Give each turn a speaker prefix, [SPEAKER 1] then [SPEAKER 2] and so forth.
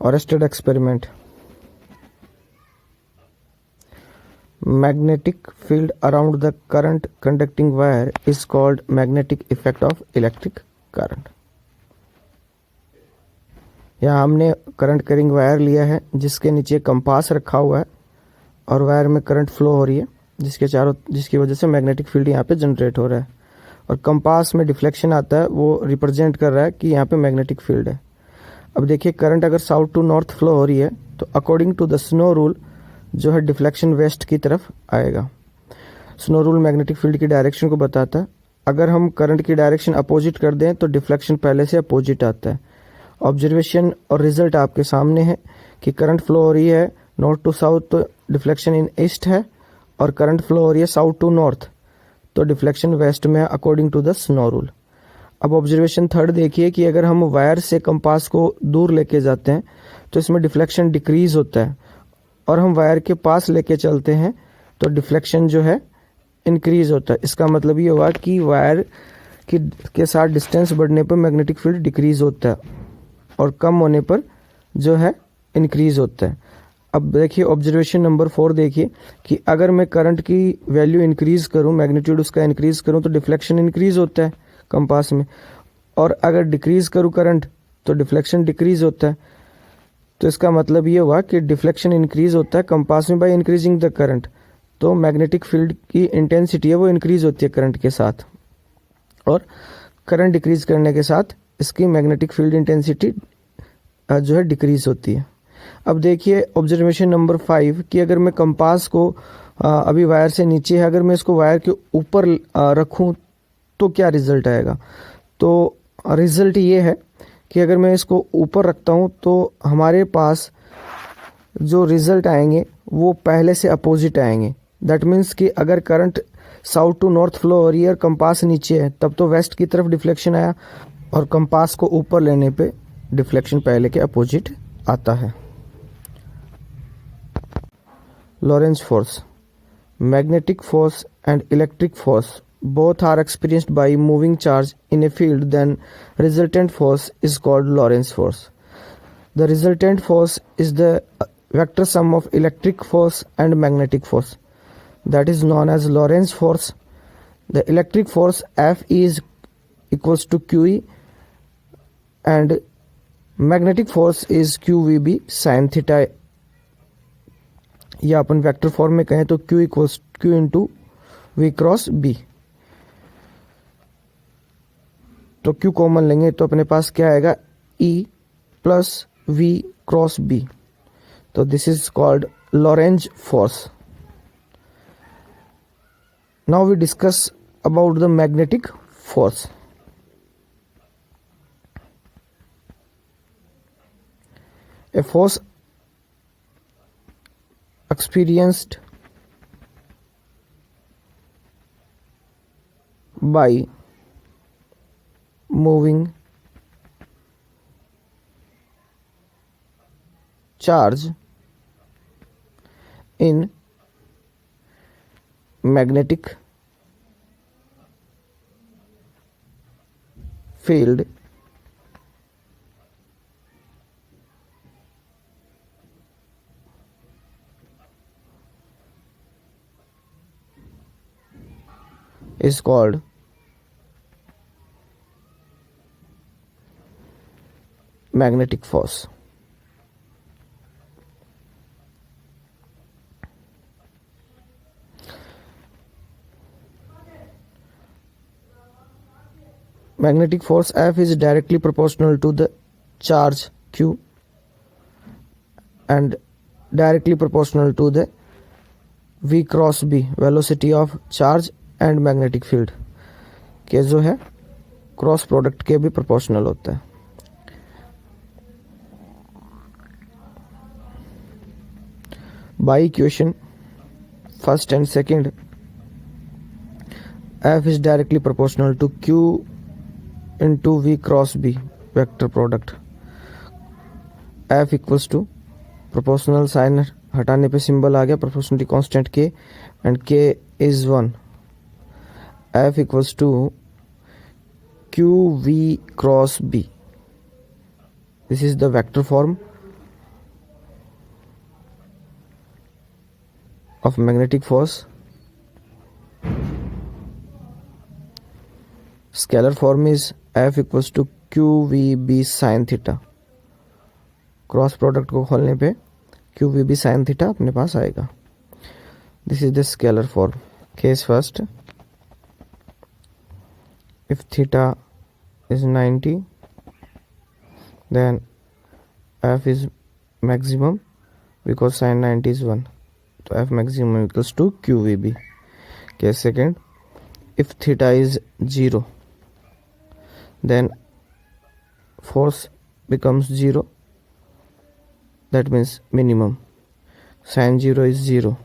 [SPEAKER 1] Oersted experiment. Magnetic field around the current conducting wire is called magnetic effect of electric current. यहाँ हमने current carrying wire लिया है जिसके नीचे compass रखा हुआ है और वायर में करंट फ्लो हो रही है जिसकी वजह से मैग्नेटिक फील्ड यहाँ पे जनरेट हो रहा है और कंपास में डिफ्लेक्शन आता है, वो रिप्रेजेंट कर रहा है कि यहाँ पे मैग्नेटिक फील्ड है। अब देखिए करंट अगर साउथ टू नॉर्थ फ्लो हो रही है तो according to the snow rule जो है डिफ्लेक्शन वेस्ट की तरफ आएगा। स्नो रूल मैग्नेटिक फील्ड की डायरेक्शन को बताता है। अगर हम करंट की डायरेक्शन अपोजिट कर दें तो डिफ्लेक्शन पहले से अपोजिट आता है। ऑब्जर्वेशन और रिजल्ट आपके सामने है कि करंट फ्लो हो रही है नॉर्थ टू साउथ तो डिफ्लेक्शन इन ईस्ट है और करंट फ्लो हो रही है साउथ टू नॉर्थ तो डिफ्लेक्शन वेस्ट में है according to the snow rule. अब ऑब्जर्वेशन थर्ड देखिए कि अगर हम वायर से कंपास को दूर लेके जाते हैं तो इसमें डिफ्लेक्शन डिक्रीज होता है और हम वायर के पास लेके चलते हैं तो डिफ्लेक्शन जो है इंक्रीज होता है। इसका मतलब ये हुआ कि वायर के साथ डिस्टेंस बढ़ने पर मैग्नेटिक फील्ड डिक्रीज होता है और कम होने पर जो है इंक्रीज होता है। अब देखिए ऑब्जर्वेशन नंबर 4 देखिए कि अगर मैं करंट की वैल्यू इंक्रीज करूं, मैग्नीट्यूड उसका इंक्रीज करूं तो डिफ्लेक्शन इंक्रीज होता है कंपास में, और अगर डिक्रीज करूं करंट तो डिफ्लेक्शन डिक्रीज होता है। तो इसका मतलब ये हुआ कि डिफ्लेक्शन इंक्रीज होता है कंपास में बाय इंक्रीजिंग द करंट। तो मैग्नेटिक फील्ड की इंटेंसिटी है वो इंक्रीज होती है करंट के साथ और करंट डिक्रीज करने के साथ इसकी मैग्नेटिक फील्ड इंटेंसिटी जो है डिक्रीज होती है। अब देखिए ऑब्जर्वेशन नंबर 5 कि अगर मैं कंपास को अभी वायर से नीचे है, अगर मैं इसको वायर के ऊपर रखूं तो क्या रिजल्ट आएगा। तो रिजल्ट ये है कि अगर मैं इसको ऊपर रखता हूं तो हमारे पास जो रिजल्ट आएंगे वो पहले से अपोजिट आएंगे। दैट मीन्स कि अगर current south to north flow हो रही है और कंपास नीचे है तब तो वेस्ट की तरफ डिफ्लेक्शन आया और कंपास को ऊपर लेने पे डिफ्लेक्शन पहले के अपोजिट आता है। Lorentz force. Magnetic force and electric force both are experienced by moving charge in a field, then resultant force is called Lorentz force. The resultant force is the vector sum of electric force and magnetic force, that is known as Lorentz force. The electric force F is equals to QE and magnetic force is QVB sin theta, या अपन vector form में कहें तो Q equals Q into V cross B। तो Q common लेंगे तो अपने पास क्या आएगा E plus V cross B। तो this is called Lorentz force. Now we discuss about the magnetic force. A force experienced by moving charge in magnetic field is called magnetic force. Magnetic force F is directly proportional to the charge Q and directly proportional to the V cross B, velocity of charge and magnetic field के जो है cross product के भी proportional होता है। By equation first and second F is directly proportional to Q into V cross B vector product. F equals to proportional sign हटाने पे symbol आ गया proportionality constant K and K is 1। F equals to QV cross B। This is the vector form of magnetic force. Scalar form is F equals to QVB sin theta. Cross product को खोलने पे QVB sin theta अपने पास आएगा. This is the scalar form. Case first, if theta is 90, then F is maximum because sin 90 is 1. So F maximum equals to QVB. Case second, if theta is 0, then force becomes 0. That means minimum. Sin 0 is 0.